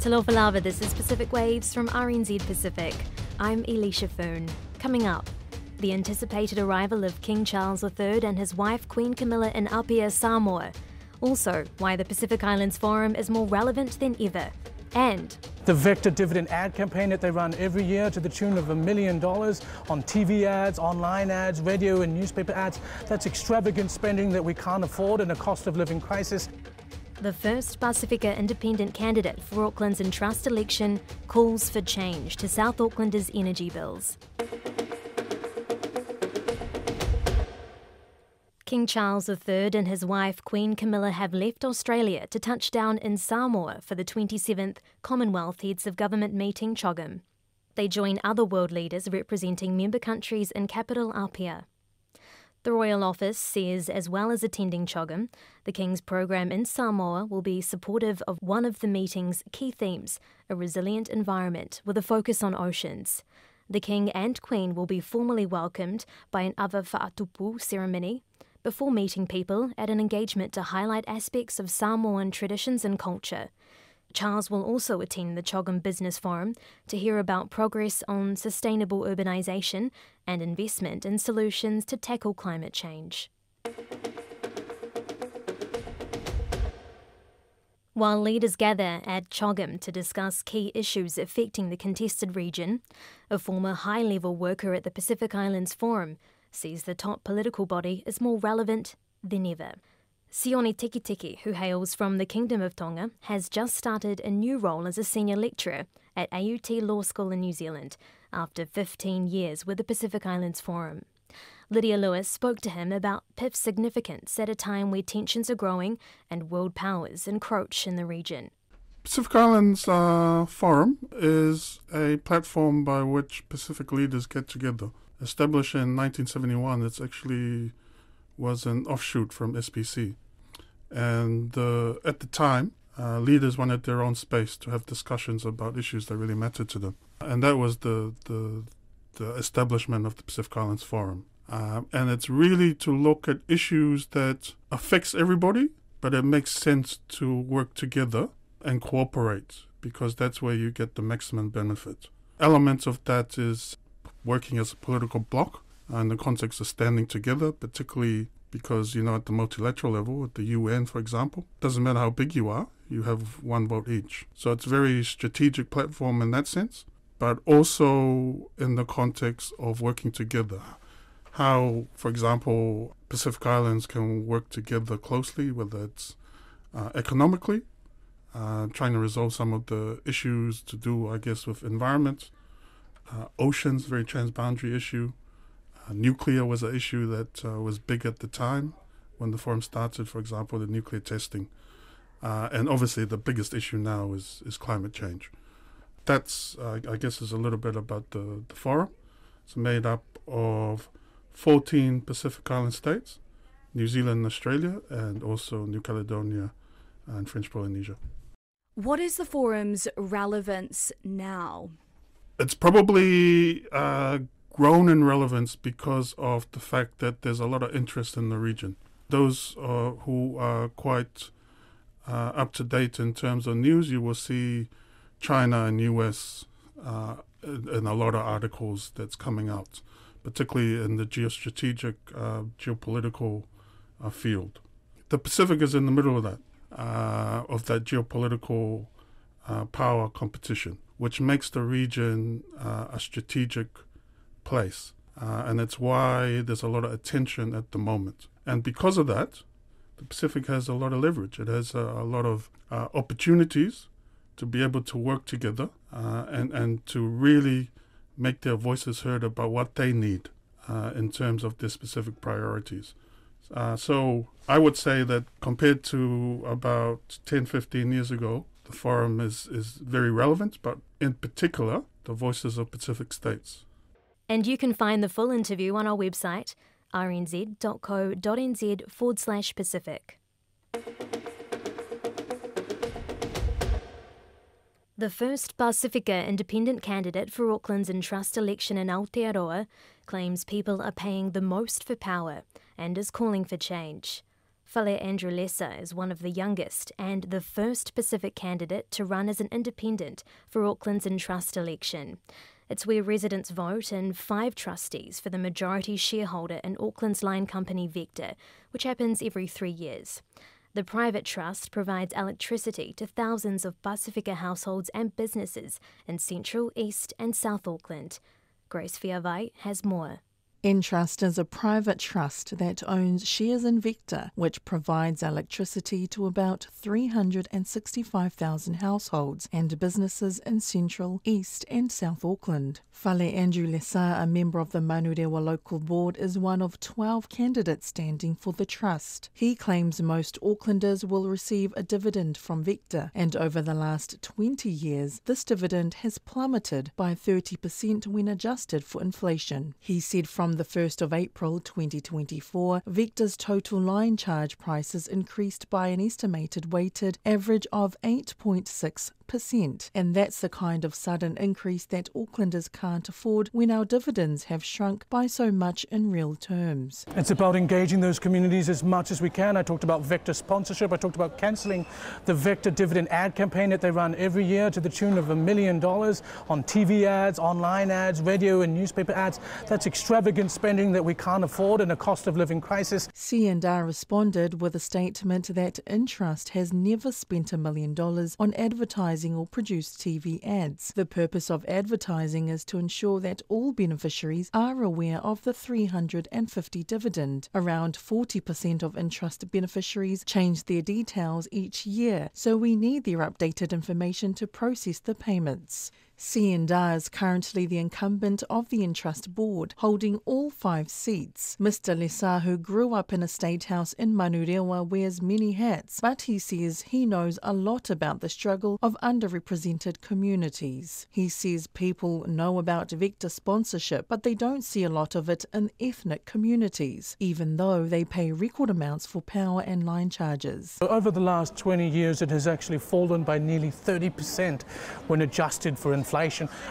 Talofa lava, this is Pacific Waves from RNZ Pacific. I'm Elisha Foon. Coming up, the anticipated arrival of King Charles III and his wife Queen Camilla in Apia, Samoa. Also, why the Pacific Islands Forum is more relevant than ever. And the vector dividend ad campaign that they run every year to the tune of $1 million on TV ads, online ads, radio and newspaper ads. That's extravagant spending that we can't afford in a cost of living crisis. the first Pasifika independent candidate for Auckland's Entrust election calls for change to South Aucklanders' energy bills. King Charles III and his wife Queen Camilla have left Australia to touch down in Samoa for the 27th Commonwealth Heads of Government meeting CHOGM. They join other world leaders representing member countries in capital Apia. The Royal Office says, as well as attending CHOGM, the King's program in Samoa will be supportive of one of the meeting's key themes, a resilient environment with a focus on oceans. The King and Queen will be formally welcomed by an awa whaatupu ceremony before meeting people at an engagement to highlight aspects of Samoan traditions and culture. Charles will also attend the CHOGM Business Forum to hear about progress on sustainable urbanisation and investment in solutions to tackle climate change. While leaders gather at CHOGM to discuss key issues affecting the contested region, a former high-level worker at the Pacific Islands Forum says the top political body is more relevant than ever. Sione Tekiteki, who hails from the Kingdom of Tonga, has just started a new role as a senior lecturer at AUT Law School in New Zealand after 15 years with the Pacific Islands Forum. Lydia Lewis spoke to him about PIF's significance at a time where tensions are growing and world powers encroach in the region. Pacific Islands Forum is a platform by which Pacific leaders get together. Established in 1971, it actually was an offshoot from SPC. And at the time, leaders wanted their own space to have discussions about issues that really mattered to them. And that was the establishment of the Pacific Islands Forum. And it's really to look at issues that affects everybody, but it makes sense to work together and cooperate, because that's where you get the maximum benefit. Elements of that is working as a political bloc in the context of standing together, particularly because, at the multilateral level, at the UN, for example, doesn't matter how big you are, you have one vote each. So it's a very strategic platform in that sense, but also in the context of working together. How, for example, Pacific Islands can work together closely, whether it's economically, trying to resolve some of the issues to do, I guess, with environment, oceans, very transboundary issue. Nuclear was an issue that was big at the time when the forum started, for example, the nuclear testing. And obviously the biggest issue now is climate change. That's, I guess, is a little bit about the forum. It's made up of 14 Pacific Island states, New Zealand and Australia, and also New Caledonia and French Polynesia. What is the forum's relevance now? It's probably grown in relevance because of the fact that there's a lot of interest in the region. Those who are quite up to date in terms of news, you will see China and US in a lot of articles that's coming out, particularly in the geostrategic, geopolitical field. The Pacific is in the middle of that geopolitical power competition, which makes the region a strategic place. And it's why there's a lot of attention at the moment. And because of that, the Pacific has a lot of leverage. It has a lot of opportunities to be able to work together and to really make their voices heard about what they need in terms of their specific priorities. So I would say that compared to about 10, 15 years ago, the forum is very relevant, but in particular, the voices of Pacific states. And you can find the full interview on our website, rnz.co.nz/Pacific. The first Pasifika independent candidate for Auckland's Entrust election in Aotearoa claims people are paying the most for power and is calling for change. Fale Andrew Lessa is one of the youngest and the first Pacific candidate to run as an independent for Auckland's Entrust election. It's where residents vote and 5 trustees for the majority shareholder in Auckland's line company Vector, which happens every 3 years. The private trust provides electricity to thousands of Pasifika households and businesses in Central, East and South Auckland. Grace Fiavai has more. Entrust is a private trust that owns shares in Vector, which provides electricity to about 365,000 households and businesses in Central, East and South Auckland. Fale Andrew Lessa, a member of the Manurewa local board, is one of 12 candidates standing for the trust. He claims most Aucklanders will receive a dividend from Vector, and over the last 20 years, this dividend has plummeted by 30% when adjusted for inflation. He said from the 1st of April 2024, Vector's total line charge prices increased by an estimated weighted average of 8.6%, and that's the kind of sudden increase that Aucklanders can't afford when our dividends have shrunk by so much in real terms. It's about engaging those communities as much as we can. I talked about Vector sponsorship. I talked about cancelling the Vector dividend ad campaign that they run every year to the tune of $1 million on TV ads, online ads, radio and newspaper ads. That's extravagant spending that we can't afford in a cost of living crisis. C&R responded with a statement that Entrust has never spent $1 million on advertising or produced TV ads. The purpose of advertising is to ensure that all beneficiaries are aware of the $350 dividend. Around 40% of Entrust beneficiaries change their details each year, so we need their updated information to process the payments. C&R is currently the incumbent of the Entrust board, holding all 5 seats. Mr. Lessa, who grew up in a state house in Manurewa, wears many hats, but he says he knows a lot about the struggle of underrepresented communities. He says people know about Vector sponsorship, but they don't see a lot of it in ethnic communities, even though they pay record amounts for power and line charges. Over the last 20 years, it has actually fallen by nearly 30% when adjusted for inflation.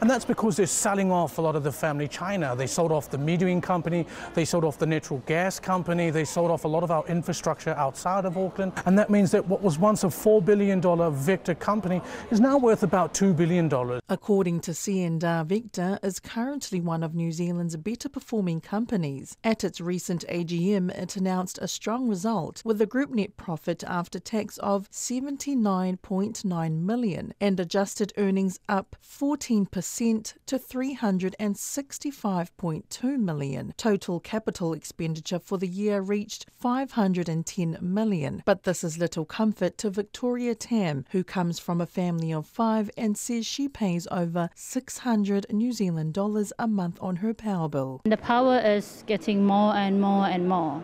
And that's because they're selling off a lot of the family china. They sold off the metering company, they sold off the natural gas company, they sold off a lot of our infrastructure outside of Auckland. And that means that what was once a $4 billion Vector company is now worth about $2 billion. According to C&R, Vector is currently one of New Zealand's better performing companies. At its recent AGM, it announced a strong result with a group net profit after tax of $79.9 million and adjusted earnings up 14% to $365.2 million. Total capital expenditure for the year reached $510 million. But this is little comfort to Victoria Tam, who comes from a family of 5 and says she pays over $600 New Zealand dollars a month on her power bill. The power is getting more and more and more.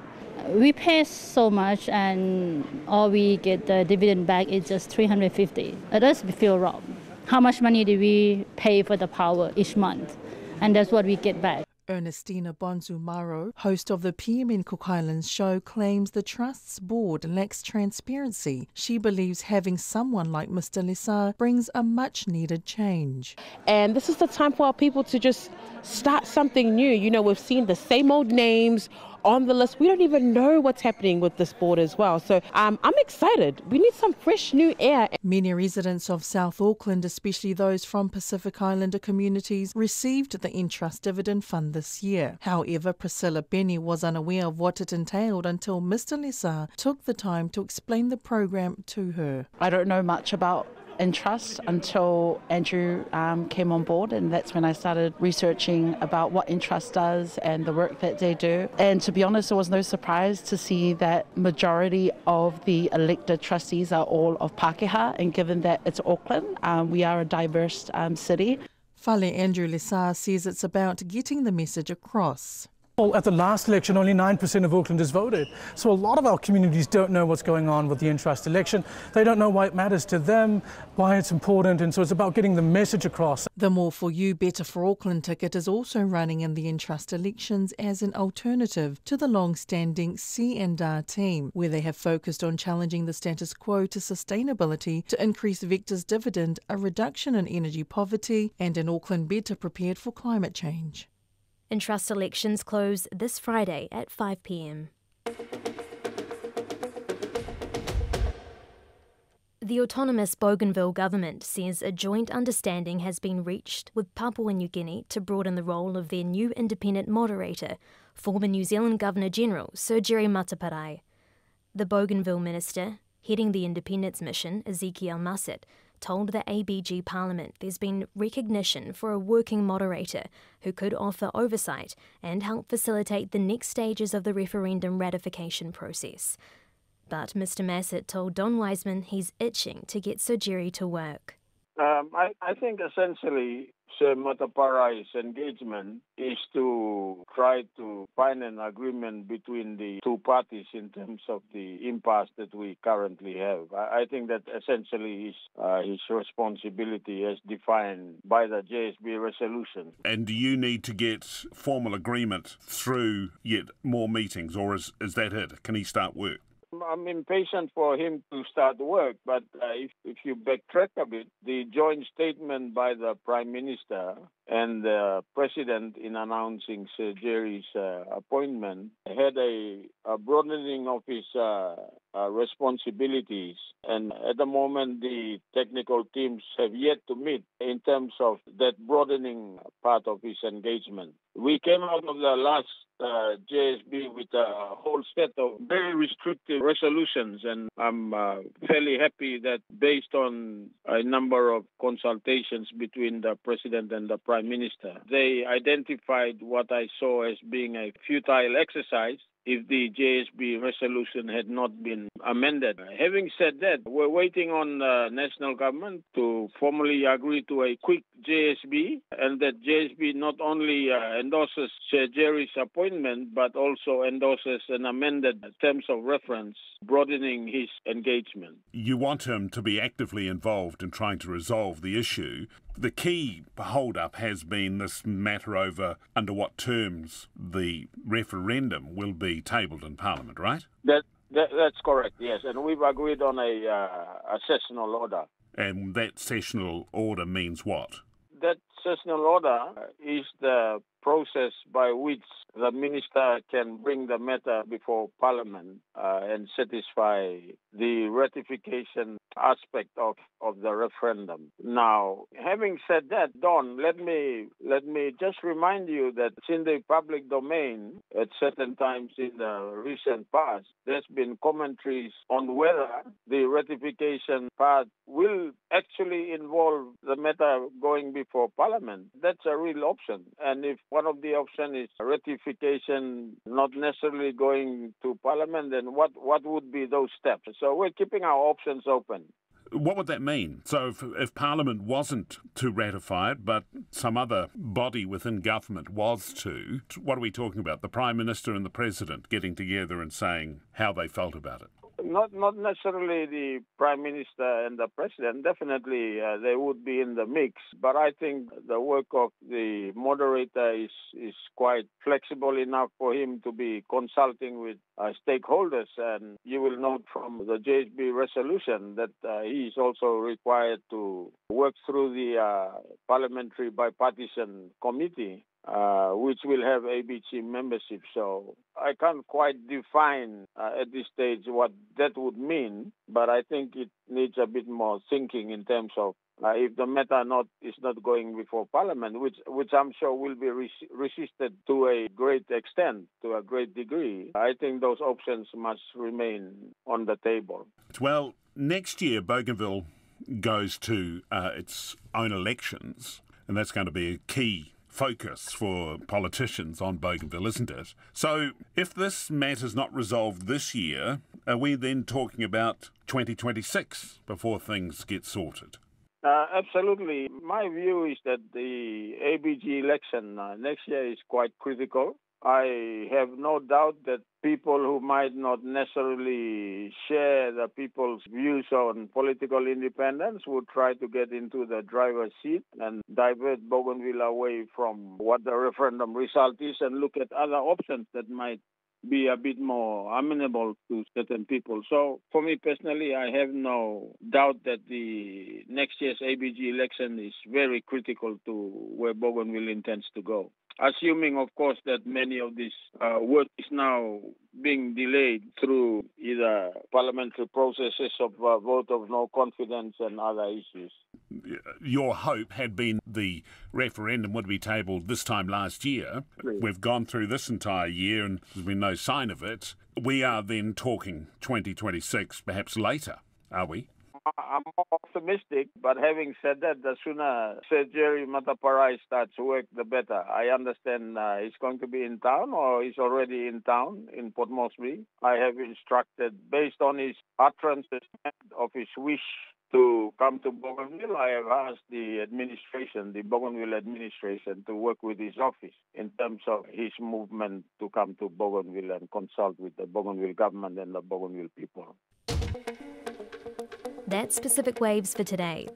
We pay so much and all we get the dividend back is just $350. It does feel wrong. How much money do we pay for the power each month? And that's what we get back. Ernestina Bonzumaro, host of the PMN Cook Islands show, claims the Trust's board lacks transparency. She believes having someone like Mr. Lessa brings a much-needed change. And this is the time for our people to just start something new. You know, we've seen the same old names on the list. We don't even know what's happening with this board as well. So I'm excited. We need some fresh new air. Many residents of South Auckland, especially those from Pacific Islander communities, received the Entrust dividend fund this year. However, Priscilla Benny was unaware of what it entailed until Mr. Lessa took the time to explain the program to her. I don't know much about Entrust until Andrew came on board, and that's when I started researching about what Entrust does and the work that they do. And to be honest, it was no surprise to see that majority of the elected trustees are all of Pākehā, and given that it's Auckland, we are a diverse city. Fale Andrew Lessa says it's about getting the message across. Well, at the last election, only 9% of Aucklanders voted. So a lot of our communities don't know what's going on with the Entrust election. They don't know why it matters to them, why it's important, and so it's about getting the message across. The More For You, Better for Auckland ticket is also running in the Entrust elections as an alternative to the long-standing C&R team, where they have focused on challenging the status quo to sustainability to increase Vector's dividend, a reduction in energy poverty, and an Auckland better prepared for climate change. Entrust elections close this Friday at 5 p.m. The autonomous Bougainville Government says a joint understanding has been reached with Papua New Guinea to broaden the role of their new independent moderator, former New Zealand Governor-General Sir Jerry Mateparae. The Bougainville minister, heading the independence mission, Ezekiel Masset, told the ABG Parliament there's been recognition for a working moderator who could offer oversight and help facilitate the next stages of the referendum ratification process. But Mr Masset told Don Wiseman he's itching to get Sir Jerry to work. I think essentially Sir Mateparae's engagement is to try to find an agreement between the two parties in terms of the impasse that we currently have. I think that essentially is his responsibility as defined by the JSB resolution. And do you need to get formal agreement through yet more meetings, or is that it? Can he start work? I'm impatient for him to start work, but if you backtrack a bit, the joint statement by the Prime Minister and the President in announcing Sir Jerry's appointment had a broadening of his responsibilities. And at the moment, the technical teams have yet to meet in terms of that broadening part of his engagement. We came out of the last JSB with a whole set of very restrictive resolutions, and I'm fairly happy that based on a number of consultations between the President and the Prime Minister, they identified what I saw as being a futile exercise if the JSB resolution had not been amended. Having said that, we're waiting on the national government to formally agree to a quick JSB, and that JSB not only endorses Sir Jerry's appointment, but also endorses an amended terms of reference, broadening his engagement. You want him to be actively involved in trying to resolve the issue. The key hold-up has been this matter over under what terms the referendum will be tabled in Parliament, right? That's correct, yes. And we've agreed on a sessional order. And that sessional order means what? That sessional order is the process by which the minister can bring the matter before Parliament and satisfy the ratification aspect of the referendum. Now, having said that, Don, let me just remind you that it's in the public domain at certain times in the recent past, there's been commentaries on whether the ratification part will actually involve the matter going before Parliament. That's a real option. And if one of the options is ratification not necessarily going to Parliament, then what would be those steps? So we're keeping our options open. What would that mean? So if Parliament wasn't to ratify it, but some other body within government was to, what are we talking about? The Prime Minister and the President getting together and saying how they felt about it? Not necessarily the Prime Minister and the President. Definitely they would be in the mix. But I think the work of the moderator is quite flexible enough for him to be consulting with stakeholders. And you will note from the JSB resolution that he is also required to work through the parliamentary bipartisan committee, which will have ABC membership. So I can't quite define at this stage what that would mean, but I think it needs a bit more thinking in terms of if the matter is not going before Parliament, which I'm sure will be resisted to a great extent, to a great degree. I think those options must remain on the table. Well, next year Bougainville goes to its own elections, and that's going to be a key focus for politicians on Bougainville, isn't it? So if this matter's not resolved this year, are we then talking about 2026 before things get sorted? Absolutely. My view is that the ABG election next year is quite critical. I have no doubt that people who might not necessarily share the people's views on political independence would try to get into the driver's seat and divert Bougainville away from what the referendum result is and look at other options that might be a bit more amenable to certain people. So for me personally, I have no doubt that the next year's ABG election is very critical to where Bougainville intends to go. Assuming, of course, that many of this work is now being delayed through either parliamentary processes of vote of no confidence and other issues. Your hope had been the referendum would be tabled this time last year. We've gone through this entire year and there's been no sign of it. We are then talking 2026, perhaps later, are we? I'm optimistic, but having said that, the sooner Sir Jerry Mateparae starts work, the better. I understand he's going to be in town, or he's already in town in Port Moresby. I have instructed, based on his utterance of his wish to come to Bougainville, I have asked the administration, the Bougainville administration, to work with his office in terms of his movement to come to Bougainville and consult with the Bougainville government and the Bougainville people. That's Pacific Waves for today.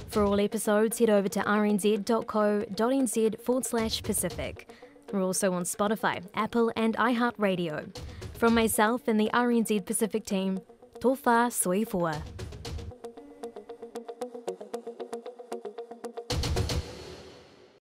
For all episodes, head over to rnz.co.nz/Pacific. We're also on Spotify, Apple and iHeartRadio. From myself and the RNZ Pacific team, tō whā soifua.